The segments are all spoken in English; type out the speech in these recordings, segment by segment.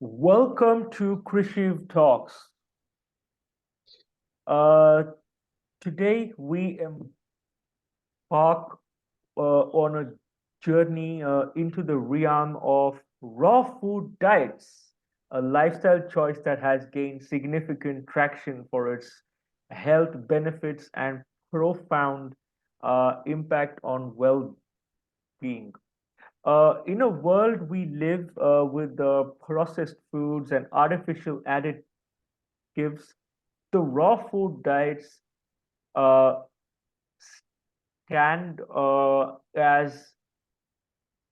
Welcome to Krishiv Talks. Uh, Today we embark on a journey into the realm of raw food diets, a lifestyle choice that has gained significant traction for its health benefits and profound impact on well-being. In a world we live with processed foods and artificial additives, the raw food diets uh, stand as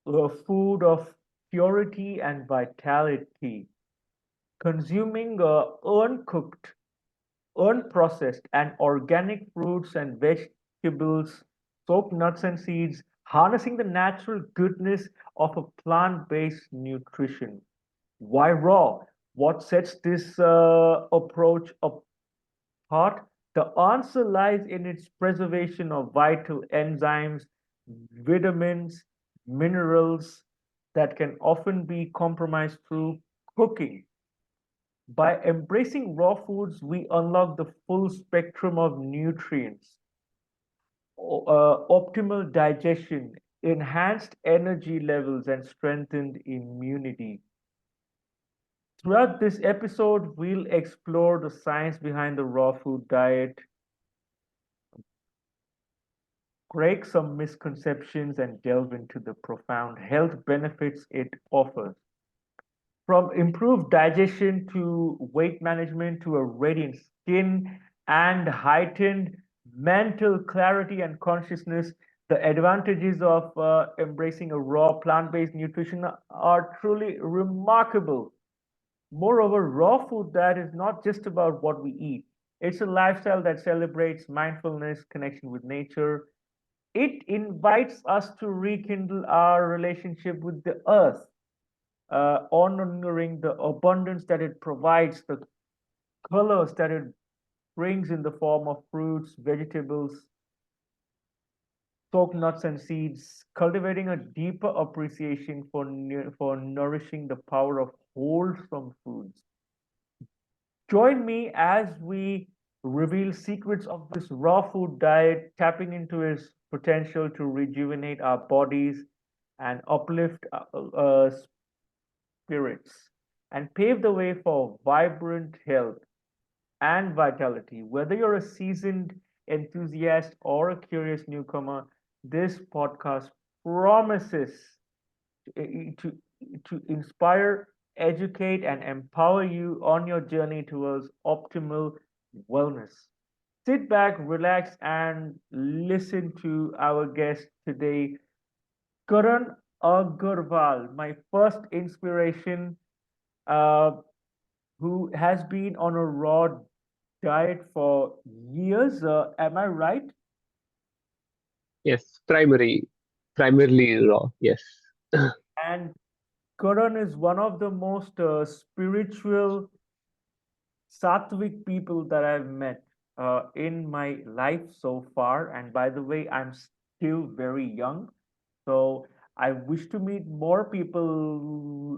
a food of purity and vitality. Consuming uncooked, unprocessed, and organic fruits and vegetables, soaked nuts and seeds, harnessing the natural goodness of a plant-based nutrition. Why raw? What sets this approach apart? The answer lies in its preservation of vital enzymes, vitamins, minerals that can often be compromised through cooking. By embracing raw foods, we unlock the full spectrum of nutrients, optimal digestion, enhanced energy levels, and strengthened immunity. Throughout this episode, we'll explore the science behind the raw food diet, break some misconceptions, and delve into the profound health benefits it offers. From improved digestion to weight management to a radiant skin and heightened mental clarity and consciousness, the advantages of embracing a raw plant-based nutrition are truly remarkable. Moreover, raw food diet is not just about what we eat. It's a lifestyle that celebrates mindfulness, connection with nature. It invites us to rekindle our relationship with the earth, honoring the abundance that it provides, the colors that it brings in the form of fruits, vegetables, soaked nuts and seeds, cultivating a deeper appreciation for nourishing the power of wholesome foods. Join me as we reveal secrets of this raw food diet, tapping into its potential to rejuvenate our bodies and uplift spirits and pave the way for vibrant health and vitality. Whether you're a seasoned enthusiast or a curious newcomer, this podcast promises to, to inspire, educate, and empower you on your journey towards optimal wellness. Sit back, relax, and listen to our guest today, Karan Aggarwal, my first inspiration, uh, who has been on a raw diet for years. Am I right? Yes, primarily raw. Yes. And Karan is one of the most spiritual, sattvic people that I've met in my life so far. And by the way, I'm still very young. So I wish to meet more people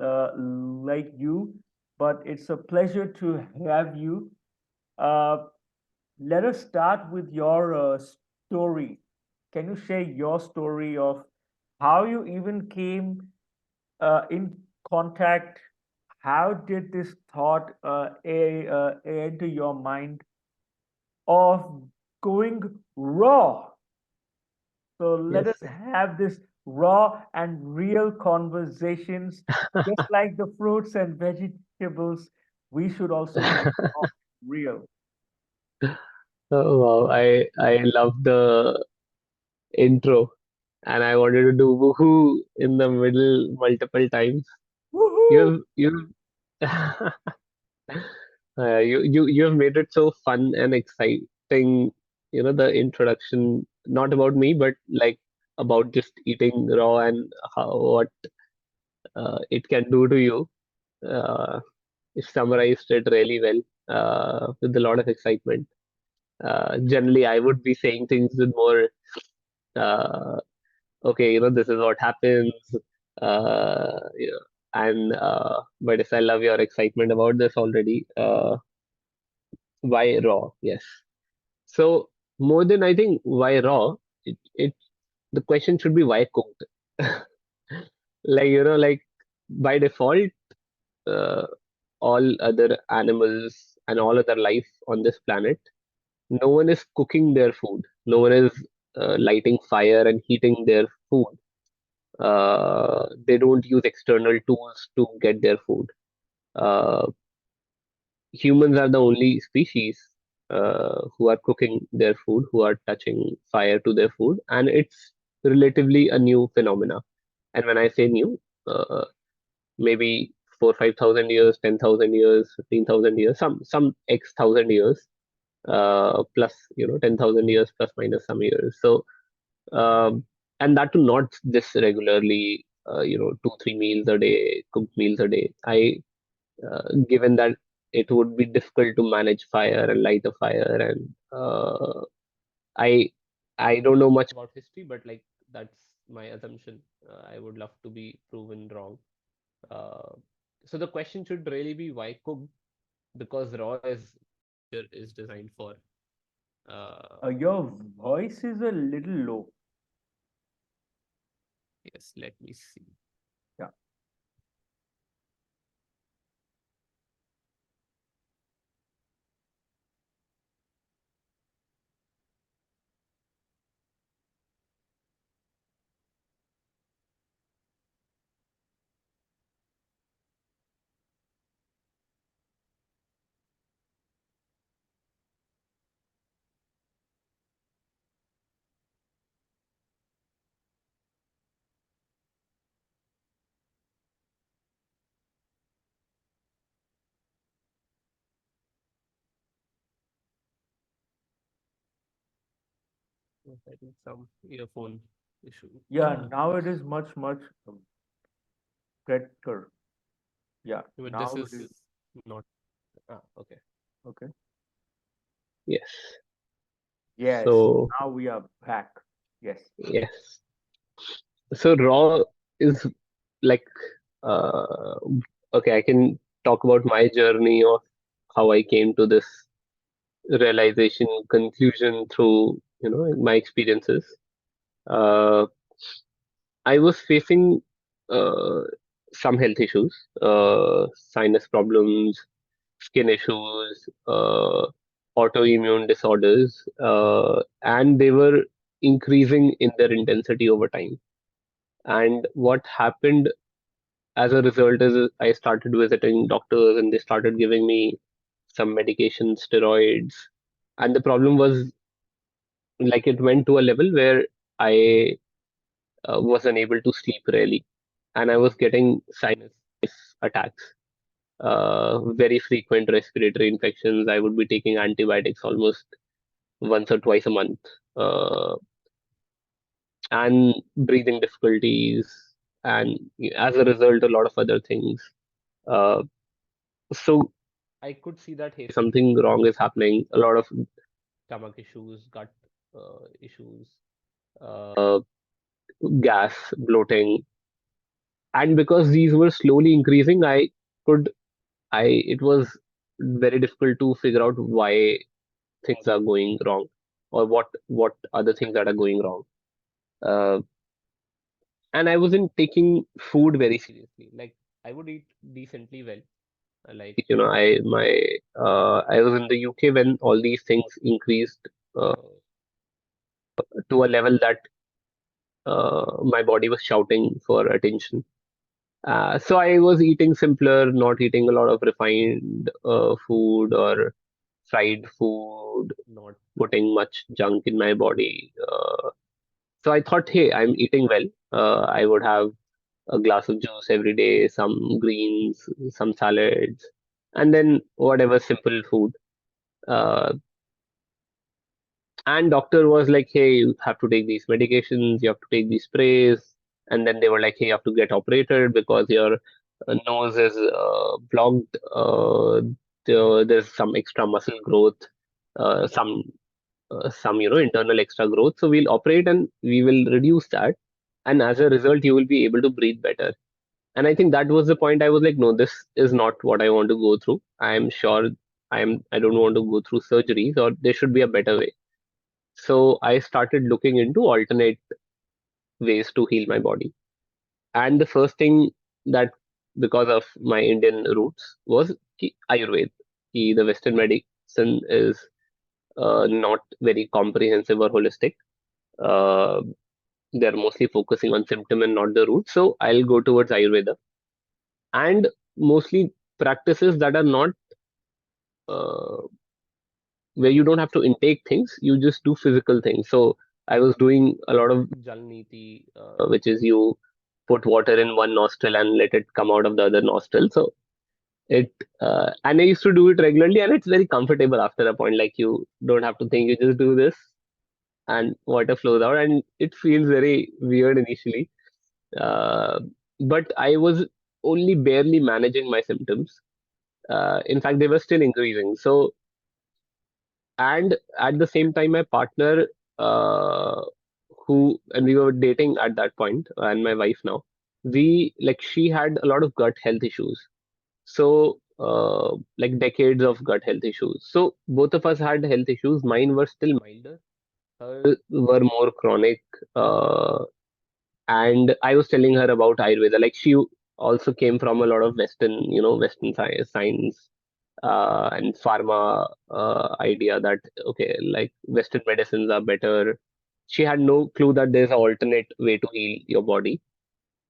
like you, but it's a pleasure to have you. Uh, Let us start with your story. Can you share your story of how you even came in contact? How did this thought enter your mind of going raw? So let Yes. us have this raw and real conversations, just like the fruits and vegetables. We should also be raw and real. Oh wow, I love the intro, and I wanted to do woohoo in the middle multiple times. Woohoo! You've you have made it so fun and exciting. The introduction, not about me, but like about just eating raw and how what it can do to you. Uh, you summarized it really well with a lot of excitement. Generally, I would be saying things with more, uh, okay, this is what happens. And but yes, I love your excitement about this already. Why raw? Yes. So more than I think why raw, it the question should be why cooked. Like like by default, uh, all other animals and all other life on this planet, no one is cooking their food. No one is lighting fire and heating their food. They don't use external tools to get their food. Uh, Humans are the only species who are cooking their food, who are touching fire to their food, and it's relatively a new phenomena. And when I say new, maybe 4, 5,000 years, 10,000 years, 15,000 years, some x thousand years, plus 10,000 years plus minus some years. So and that too not this regularly, 2, 3 meals a day, cooked meals a day. Given that it would be difficult to manage fire and light a fire, and I I don't know much about history, but like that's my assumption. I would love to be proven wrong. Uh, so the question should really be why cooked, because raw is designed for. Uh, Your voice is a little low. yes, let me see. Yeah. I think some earphone issue. Yeah, now it is much, much better. Yeah, But this now it is is not. Okay. okay. Yes. Yes, So now we are back. Yes. yes. So raw is like uh, okay. I can talk about my journey of how I came to this realization, conclusion through my experiences. Uh, I was facing uh, some health issues, sinus problems, skin issues, autoimmune disorders, and they were increasing in their intensity over time. And what happened as a result is I started visiting doctors, and they started giving me some medication, steroids. And the problem was, like, it went to a level where I was unable to sleep really, and I was getting sinus attacks, very frequent respiratory infections. I would be taking antibiotics almost once or twice a month, uh, and breathing difficulties, and as a result, a lot of other things. Uh, so I could see that hey, something wrong is happening. A lot of stomach issues, gut issues, uh, gas, bloating, and because these were slowly increasing, could I it was very difficult to figure out why things are going wrong, or what other things that are going wrong. Uh, and I wasn't taking food very seriously. Like, I would eat decently well. Like, I was in the UK when all these things increased uh, to a level that my body was shouting for attention. So I was eating simpler, not eating a lot of refined food or fried food, not putting much junk in my body. So I thought, hey, I'm eating well. I would have a glass of juice every day, some greens, some salads, and then whatever simple food. Uh, and doctor was like, hey, you have to take these medications, you have to take these sprays. And then they were like, hey, you have to get operated because your nose is blocked. There's some extra muscle growth, some internal extra growth. So we'll operate and we will reduce that. And as a result, you will be able to breathe better. And I think that was the point. I was like, no, this is not what I want to go through. I am sure I don't want to go through surgeries, or there should be a better way. So I started looking into alternate ways to heal my body. And the first thing that, because of my Indian roots, was Ayurveda. The Western medicine is not very comprehensive or holistic. Uh, they're mostly focusing on symptom and not the root. So I'll go towards Ayurveda, and mostly practices that are not uh, where you don't have to intake things, you just do physical things. So I was doing a lot of Jalniti, which is you put water in one nostril and let it come out of the other nostril. So it and I used to do it regularly, and it's very comfortable after a point. Like you don't have to think, you just do this and water flows out, and it feels very weird initially. Uh, but I was only barely managing my symptoms. In fact, they were still increasing. So, and at the same time, my partner, uh, and we were dating at that point, and my wife now, she had a lot of gut health issues. So, like decades of gut health issues. So, both of us had health issues. Mine were still milder, hers were more chronic. And I was telling her about Ayurveda. Like, she also came from a lot of Western science and pharma idea that, okay, like Western medicines are better. She had no clue that there's an alternate way to heal your body.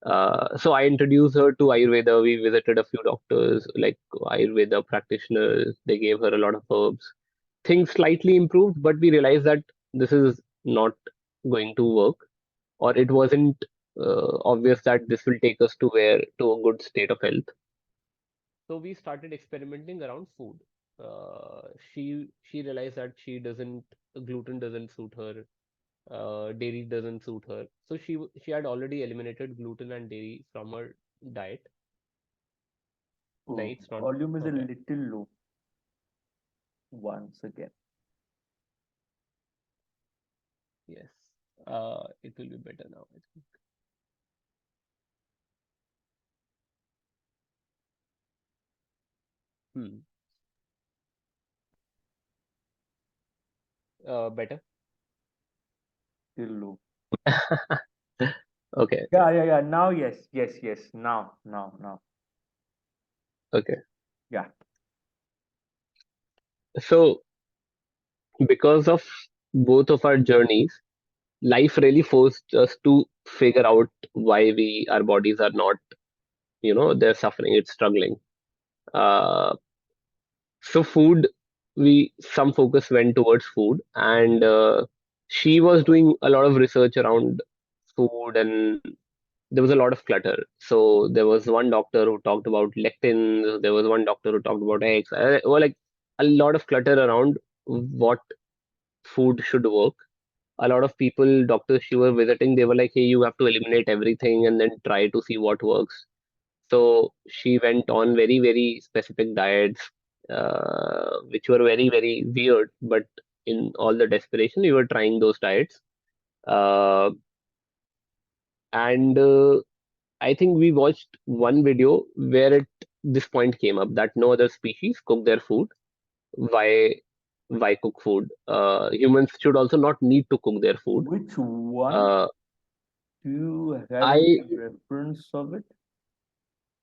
So I introduced her to Ayurveda. We visited a few doctors, like Ayurveda practitioners. They gave her a lot of herbs. Things slightly improved, but we realized that this is not going to work, or it wasn't obvious that this will take us to a good state of health. So we started experimenting around food. She realized that she doesn't gluten doesn't suit her, dairy doesn't suit her. So she had already eliminated gluten and dairy from her diet. No, Oh, it's not volume is a okay. little low once again. Yes, it will be better now, I think. Hmm. Better. Still low. Okay, okay, Yeah, yeah, yeah. Now, yes, yes, yes. Now, now, now. okay. Yeah. So because of both of our journeys, life really forced us to figure out why our bodies are not, they're suffering, it's struggling. Uh, so food, some focus went towards food, and she was doing a lot of research around food, and there was a lot of clutter. So there was one doctor who talked about lectins, there was one doctor who talked about eggs, or like a lot of clutter around what food should work. A lot of people, doctors she was visiting, they were like, hey, you have to eliminate everything and then try to see what works. So she went on very, very specific diets, which were very, very weird. But in all the desperation, we were trying those diets. Uh, and I think we watched one video where this point came up that no other species cook their food. Why? Why cook food? Humans should also not need to cook their food. Which one? Uh, Do you have any I reference of it?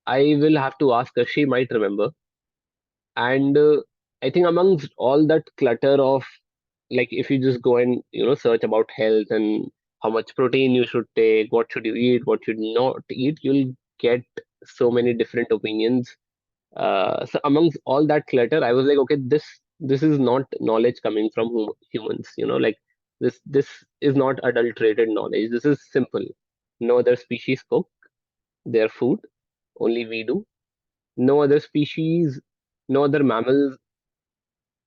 I will have to ask her. She might remember. And I think amongst all that clutter of, like, if you just go and search about health and how much protein you should take, what should you eat, what should you not eat, you'll get so many different opinions. So amongst all that clutter, I was like, okay, this is not knowledge coming from humans. Like this is not adulterated knowledge. This is simple. No other species cook their food. Only we do. No other species, no other mammals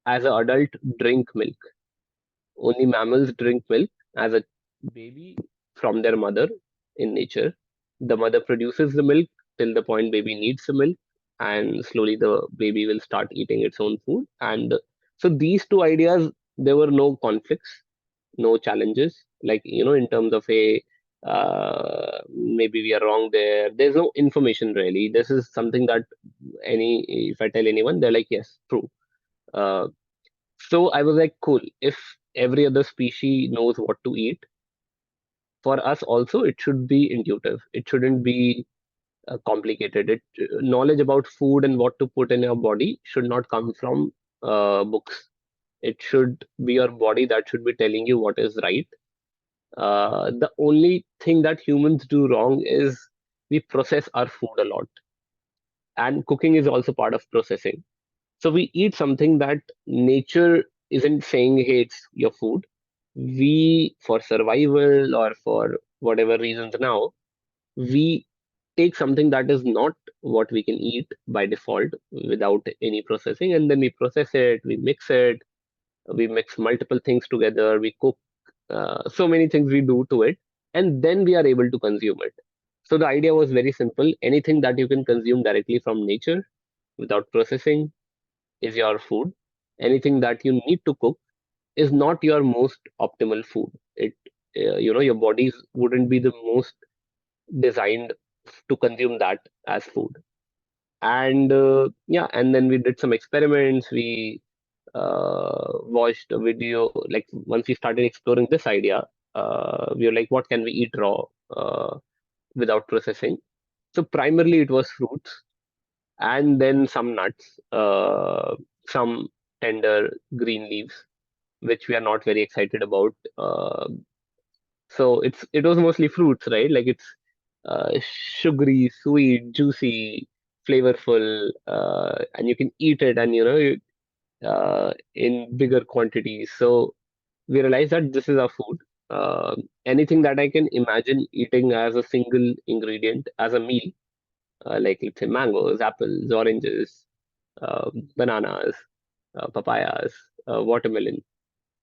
as an adult drink milk. Only mammals drink milk as a baby from their mother in nature. The mother produces the milk till the point baby needs the milk, and slowly the baby will start eating its own food. And so these two ideas, there were no conflicts, no challenges. Like, in terms of a Maybe we are wrong there. There's no information really. This is something that if I tell anyone, they're like, yes, true. Uh, so I was like, cool. If every other species knows what to eat, for us also it should be intuitive. It shouldn't be complicated. Knowledge about food and what to put in your body should not come from books. It should be your body that should be telling you what is right. The only thing that humans do wrong is we process our food a lot, and cooking is also part of processing. So we eat something that nature isn't saying, hey, it's your food. We, for survival or for whatever reasons now, we take something that is not what we can eat by default without any processing, and then we process it, we mix multiple things together, we cook so many things we do to it, and then we are able to consume it. So the idea was very simple. Anything that you can consume directly from nature without processing is your food. Anything that you need to cook is not your most optimal food. Your bodies wouldn't be the most designed to consume that as food. And yeah, and then we did some experiments. We watched a video. Like once we started exploring this idea, we were like, what can we eat raw without processing? So primarily it was fruits, and then some nuts, some tender green leaves, which we are not very excited about. So it was mostly fruits, right? Like it's sugary, sweet, juicy, flavorful, and you can eat it, and in bigger quantities. So we realized that this is our food. Anything that I can imagine eating as a single ingredient as a meal, like let's say mangoes, apples, oranges, bananas, papayas, watermelon.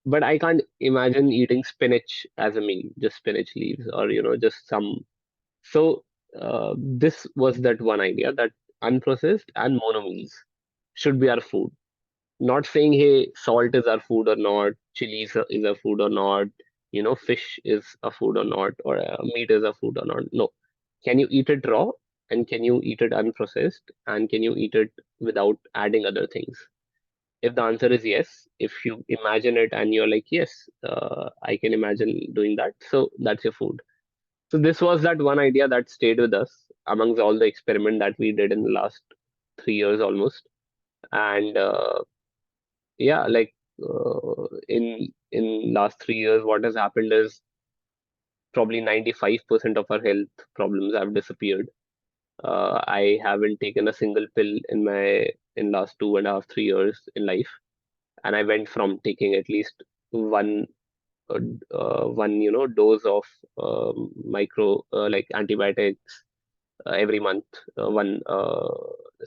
But I can't imagine eating spinach as a meal, just spinach leaves or just some. So this was that one idea that unprocessed and mono meals should be our food. Not saying, hey, salt is our food or not, chili is a food or not, fish is a food or not, or meat is a food or not. No. Can you eat it raw? And can you eat it unprocessed? And can you eat it without adding other things? If the answer is yes, if you imagine it and you're like, yes, I can imagine doing that. So that's your food. So this was that one idea that stayed with us amongst all the experiment that we did in the last 3 years almost. And yeah, like in last 3 years, what has happened is probably 95% of our health problems have disappeared. I haven't taken a single pill in last 2.5, 3 years in life, and I went from taking at least one one dose of micro like antibiotics every month, one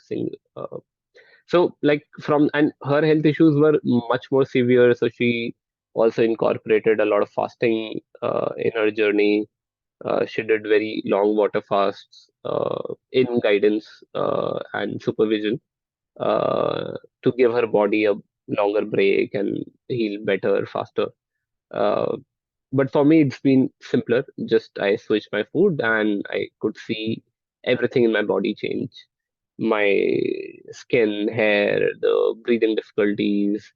thing. So like from and her health issues were much more severe, so she also incorporated a lot of fasting in her journey. She did very long water fasts in guidance and supervision to give her body a longer break and heal better, faster. Uh, but for me, it's been simpler. Just I switched my food and I could see everything in my body change. My skin, hair, the breathing difficulties,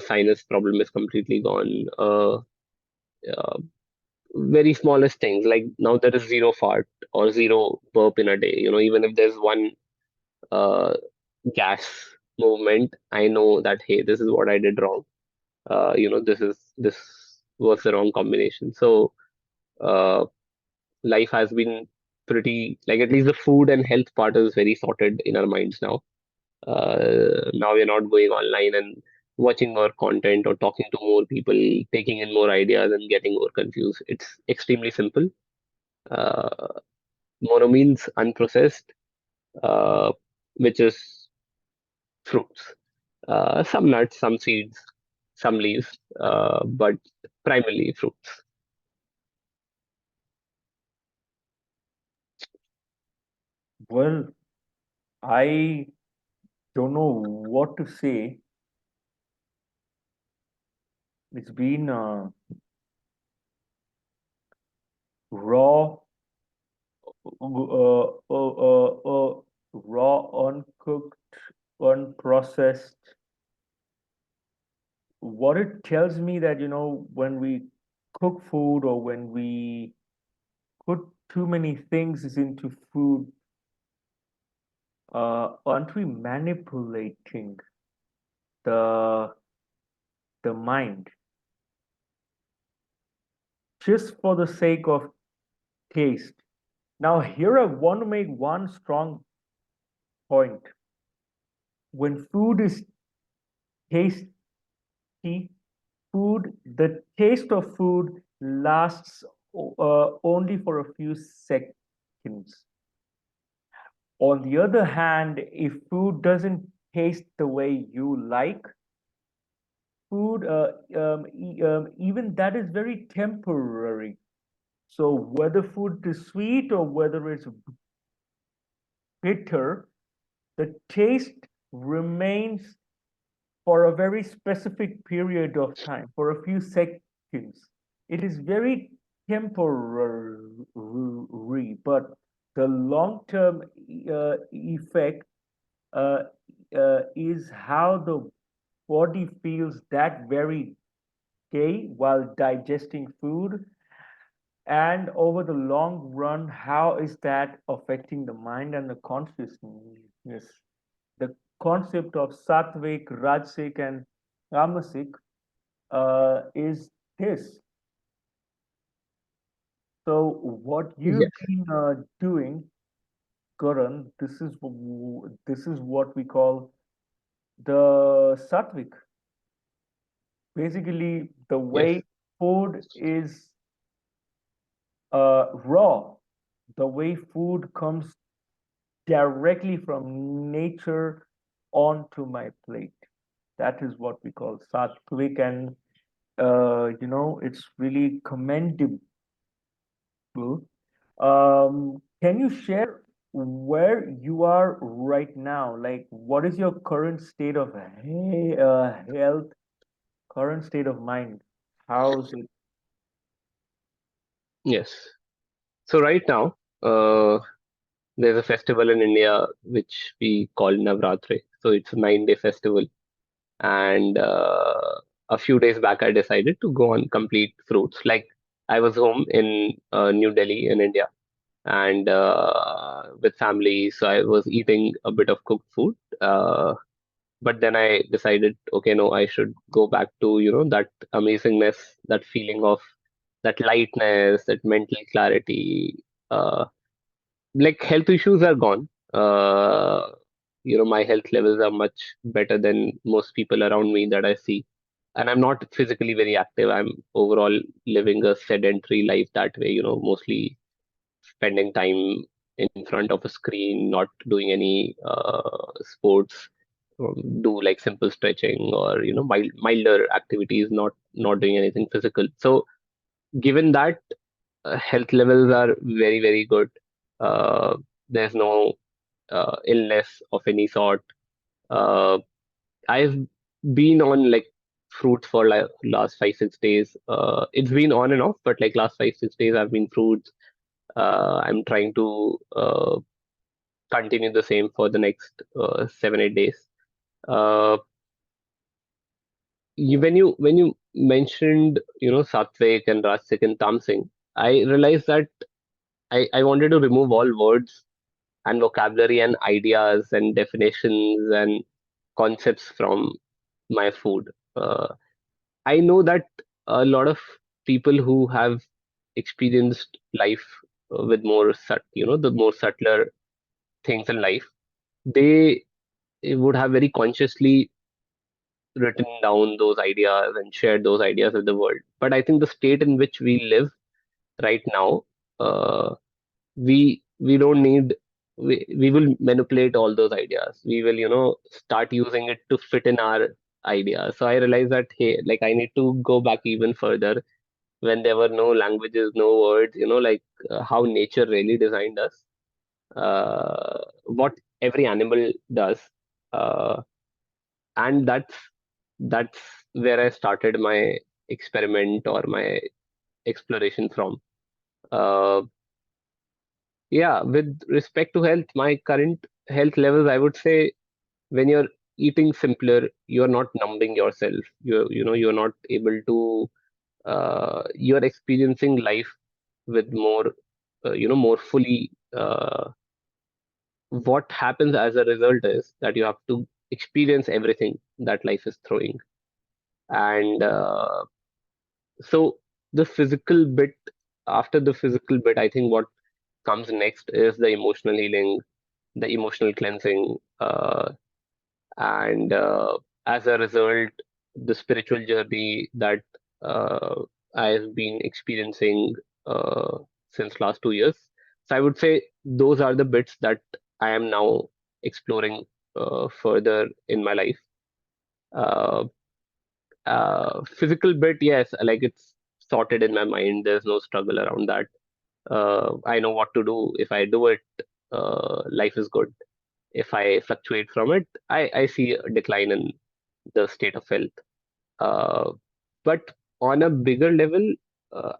sinus problem is completely gone. Uh, very smallest things like now there is zero fart or zero burp in a day. Even if there's one uh, gas movement, I know that hey, this is what I did wrong. This was the wrong combination. So uh, life has been pretty like at least the food and health part is very sorted in our minds now. Now we're not going online and watching more content or talking to more people, taking in more ideas and getting more confused. It's extremely simple. Uh, Mono means unprocessed, uh, which is fruits. Some nuts, some seeds, some leaves, but primarily fruits. Well, I don't know what to say. It's been raw, raw, uncooked, unprocessed. What it tells me that, when we cook food or when we put too many things into food, aren't we manipulating the the mind just for the sake of taste? Now, here I want to make one strong point. When food is tasty, the taste of food lasts only for a few seconds. On the other hand, if food doesn't taste the way you like, food, even that is very temporary. So whether food is sweet or whether it's bitter, the taste remains for a very specific period of time, for a few seconds. It is very temporary, but the long-term effect uh, is how the body feels that very day while digesting food, and over the long run, how is that affecting the mind and the consciousness? The concept of sattvic, rajasic, and tamasic is this. So, what you've Yes, been doing, Karan, this is what we call the sattvic. Basically, the yes, way food is raw, the way food comes directly from nature onto my plate. That is what we call sattvic, and it's really commendable. Can you share where you are right now? Like, what is your current state of health, current state of mind? How's it? yes. So right now, uh, there's a festival in India which we call Navratri. So it's a 9-day festival, and a few days back I decided to go on complete fruits. Like I was home in New Delhi in India, and with family, so I was eating a bit of cooked food. But then I decided, okay, no, I should go back to that amazingness, that feeling of that lightness, that mental clarity. Uh, like health issues are gone. My health levels are much better than most people around me that I see. And I'm not physically very active. I'm overall living a sedentary life that way, mostly spending time in front of a screen, not doing any sports, do like simple stretching or, milder activities, not doing anything physical. So given that health levels are very, very good, uh, there's no illness of any sort. Uh, I've been on like fruits for like last 5 6 days. It's been on and off, but like last 5 6 days, I've been fruits. I'm trying to continue the same for the next 7 8 days. Uh, when you mentioned sattvic and rajasic and tamasic, I realized that I wanted to remove all words and vocabulary and ideas and definitions and concepts from my food. I know that a lot of people who have experienced life with the more subtler things in life, they would have very consciously written down those ideas and shared those ideas with the world. But I think the state in which we live right now, uh, we don't need we will manipulate all those ideas. We will start using it to fit in our ideas. So I realized that, hey, like I need to go back even further when there were no languages, no words, like how nature really designed us, what every animal does. And that's where I started my experiment or my exploration from. Uh, yeah, with respect to health, my current health levels, I would say when you're eating simpler, you're not numbing yourself. You're not able to, you're experiencing life with more, more fully. What happens as a result is that you have to experience everything that life is throwing. And so the physical bit, after the physical bit, I think what comes next is the emotional healing, the emotional cleansing, and as a result, the spiritual journey that uh, I've been experiencing uh, since last 2 years. So I would say those are the bits that I am now exploring further in my life. Uh, Physical bit, yes, like it's sorted in my mind. There's no struggle around that. I know what to do. If I do it, life is good. If I fluctuate from it, I see a decline in the state of health. Uh, but on a bigger level,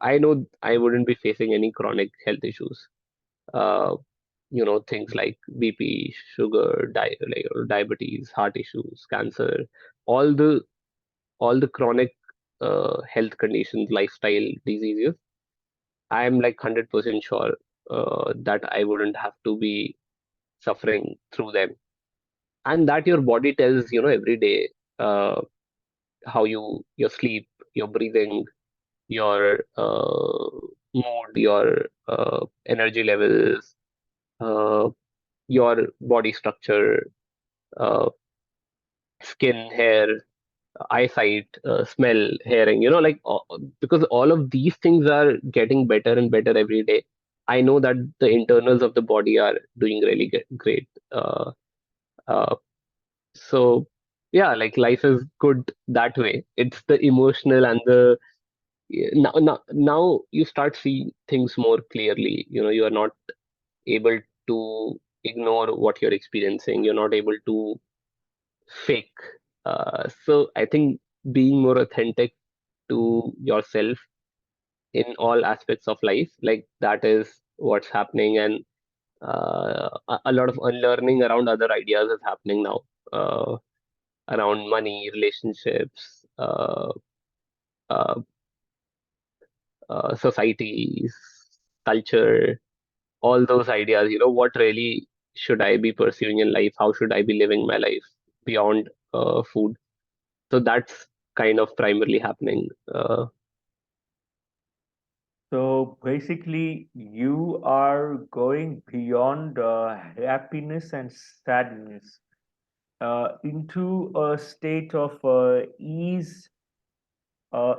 I know I wouldn't be facing any chronic health issues. Uh, things like BP, sugar, diabetes, heart issues, cancer, all the all the chronic health conditions, lifestyle diseases. I am like 100% sure that I wouldn't have to be suffering through them, and that your body tells every day uh, how your sleep, your breathing, your mood, your energy levels, uh, your body structure, uh, skin, hair, eyesight, smell, hearing, because all of these things are getting better and better every day. I know that the internals of the body are doing really great. Uh, so, yeah, like life is good that way. It's the emotional and the now you start seeing things more clearly. You are not able to ignore what you're experiencing. You're not able to fake. So I think being more authentic to yourself in all aspects of life, like that is what's happening, and a lot of unlearning around other ideas is happening now, around money, relationships, uh, societies, culture, all those ideas. What really should I be pursuing in life? How should I be living my life beyond food? So that's kind of primarily happening. So basically, you are going beyond happiness and sadness into a state of ease,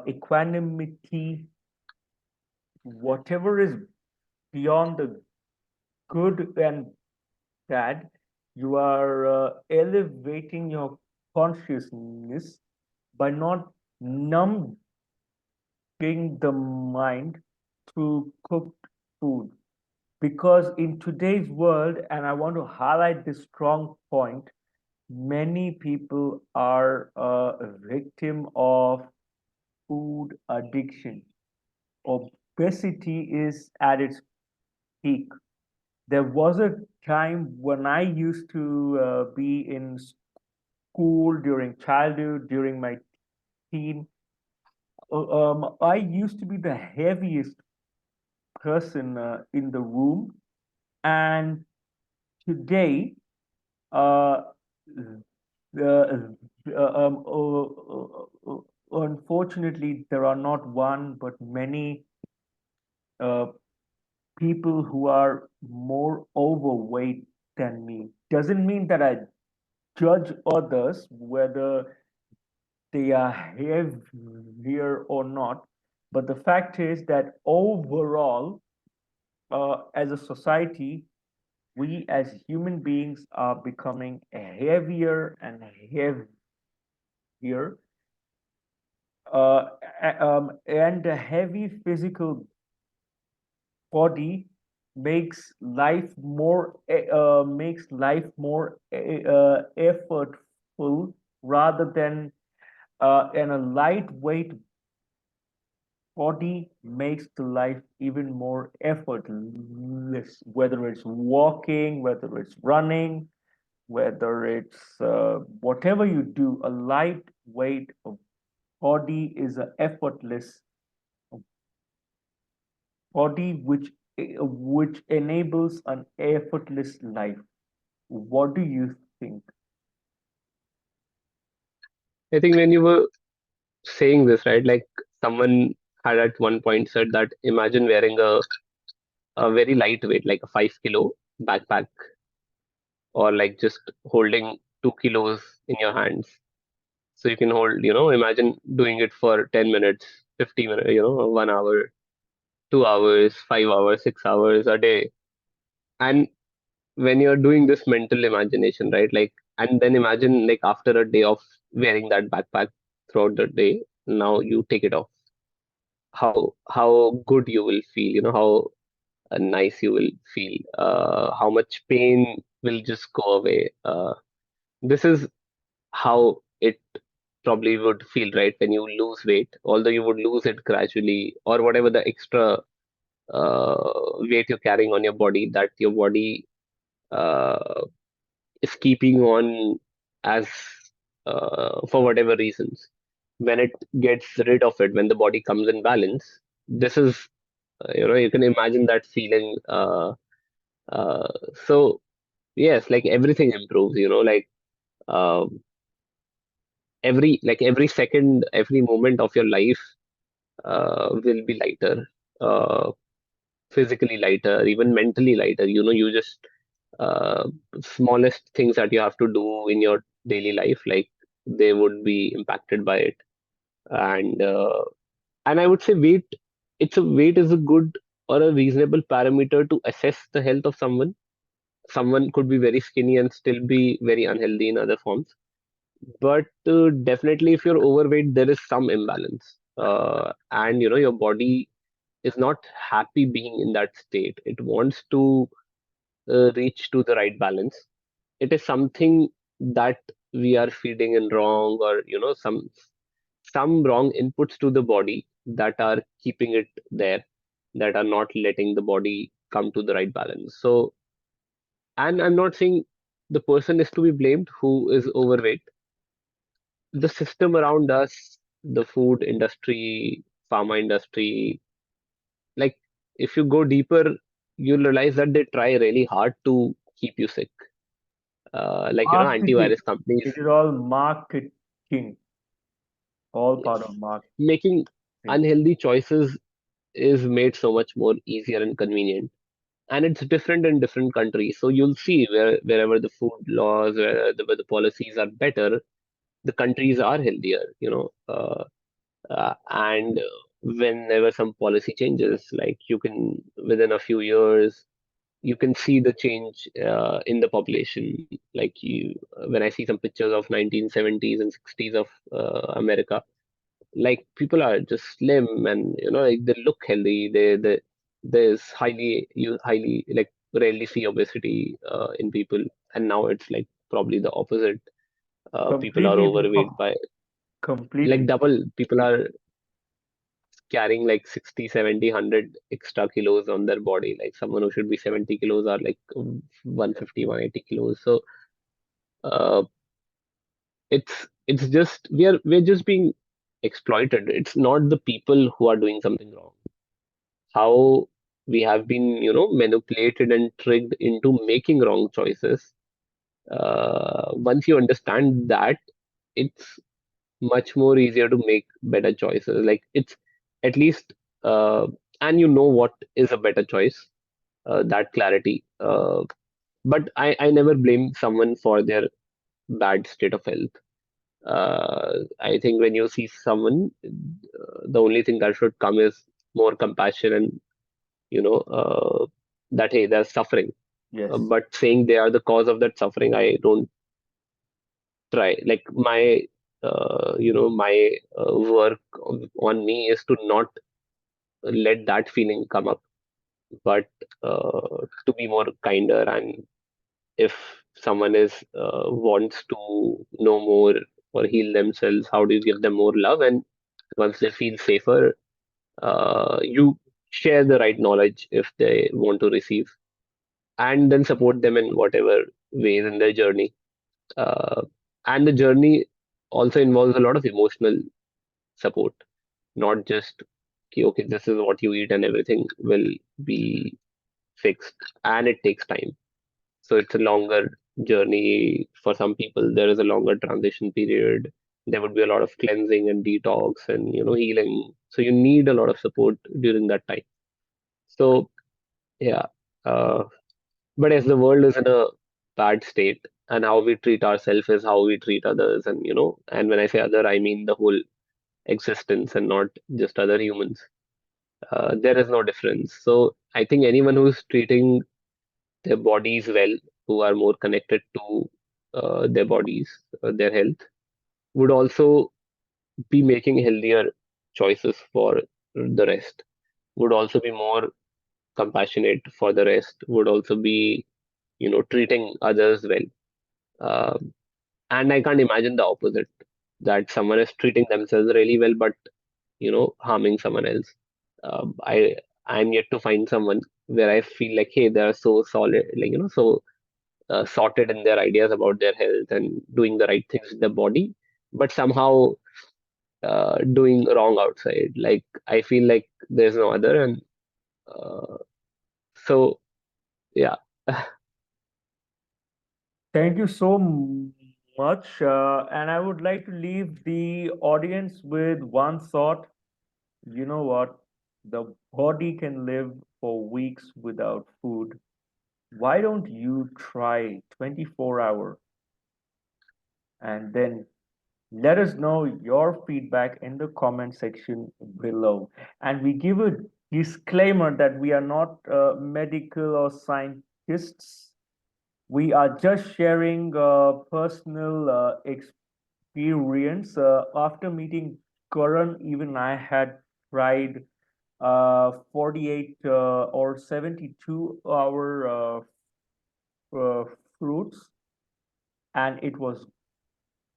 equanimity, whatever is beyond the good and bad. You are elevating your consciousness by not numbing the mind through cooked food. Because in today's world, and I want to highlight this strong point, many people are a victim of food addiction. Obesity is at its peak. There was a time when I used to be in school during childhood, during my teen. I used to be the heaviest person in the room, and today, uh, the, unfortunately, there are not one but many uh, people who are more overweight than me. Doesn't mean that I judge others whether they are heavier or not, but the fact is that overall, as a society, we as human beings are becoming heavier and heavier, and a heavy physical body makes life more effortful rather than in a lightweight body makes the life even more effortless, whether it's walking, whether it's running, whether it's whatever you do, a lightweight body is an effortless body which enables an effortless life. What do you think? I think when you were saying this, right, like someone had at one point said that imagine wearing a very lightweight, like a 5 kilo backpack, or like just holding 2 kilos in your hands. So you can hold, imagine doing it for 10 minutes, 50 minutes, 1 hour, 2 hours, 5 hours, 6 hours a day. And when you're doing this mental imagination, right, like, and then imagine like after a day of wearing that backpack throughout the day, now you take it off. How good you will feel, how nice you will feel, how much pain will just go away. This is how it probably would feel, right, when you lose weight, although you would lose it gradually, or whatever the extra weight you're carrying on your body, that your body uh, is keeping on as for whatever reasons. When it gets rid of it, when the body comes in balance, this is, you can imagine that feeling. Uh, so, yes, like everything improves, like um, every second, every moment of your life will be lighter, uh, physically lighter, even mentally lighter. You just uh, smallest things that you have to do in your daily life, like they would be impacted by it. And I would say weight is a good or a reasonable parameter to assess the health of someone. Someone could be very skinny and still be very unhealthy in other forms. But definitely, if you're overweight, there is some imbalance, and your body is not happy being in that state. It wants to reach to the right balance. It is something that we are feeding in wrong, or some wrong inputs to the body that are keeping it there, that are not letting the body come to the right balance. So, and I'm not saying the person is to be blamed who is overweight. The system around us, the food industry, pharma industry, like if you go deeper, you'll realize that they try really hard to keep you sick. Like, Marketing. antivirus companies, It is all marketing, all part of yes, marketing. making unhealthy choices is made so much more easier and convenient. And it's different in different countries. So you'll see wherever the food laws, where the policies are better, the countries are healthier, and whenever some policy changes, like you can, within a few years, you can see the change in the population. Like when I see some pictures of 1970s and 60s of America, like people are just slim and like they look healthy. There's highly like rarely see obesity in people, and now it's like probably the opposite. People are Completely overweight wrong. by like Completely. double. People are carrying like 60, 70, 100 extra kilos on their body. Like someone who should be 70 kilos are like 150, 180 kilos. So uh, it's just we're just being exploited. It's not the people who are doing something wrong. How we have been, manipulated and tricked into making wrong choices. Once you understand that, it's much more easier to make better choices. Like it's at least, and you know what is a better choice, that clarity. But I never blame someone for their bad state of health. I think when you see someone, the only thing that should come is more compassion and, that, hey, they're suffering. Yes. But saying they are the cause of that suffering, I don't try. Like my work on me is to not let that feeling come up, but to be more kinder. And if someone is wants to know more or heal themselves, how do you give them more love? And once they feel safer, You share the right knowledge if they want to receive, and then support them in whatever ways in their journey. Uh, and the journey also involves a lot of emotional support, not just, okay, okay, this is what you eat and everything will be fixed. And it takes time. So it's a longer journey for some people. There is a longer transition period. There would be a lot of cleansing and detox and healing. So you need a lot of support during that time. So yeah, uh, but as the world is in a bad state, and how we treat ourselves is how we treat others, and and when I say other, I mean the whole existence and not just other humans. There is no difference. So I think anyone who's treating their bodies well, who are more connected to their bodies, their health, would also be making healthier choices for the rest, would also be more compassionate for the rest, would also be, treating others well. And I can't imagine the opposite, that someone is treating themselves really well, but, harming someone else. I'm yet to find someone where I feel like, hey, they're so solid, like, so sorted in their ideas about their health and doing the right things with their body, but somehow doing wrong outside. Like, I feel like there's no other, and uh, so yeah. Thank you so much. And I would like to leave the audience with one thought. You know what? The body can live for weeks without food. Why don't you try 24-hour and then let us know your feedback in the comment section below. And we give a disclaimer that we are not medical or scientists. We are just sharing personal experience. After meeting Karan, even I had tried 48 or 72-hour uh, fruits, and it was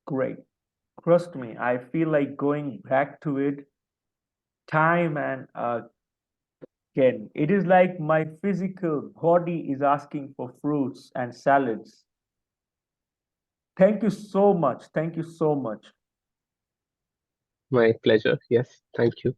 great. Trust me, I feel like going back to it time and again. It is like my physical body is asking for fruits and salads. Thank you so much. Thank you so much. My pleasure. Yes, thank you.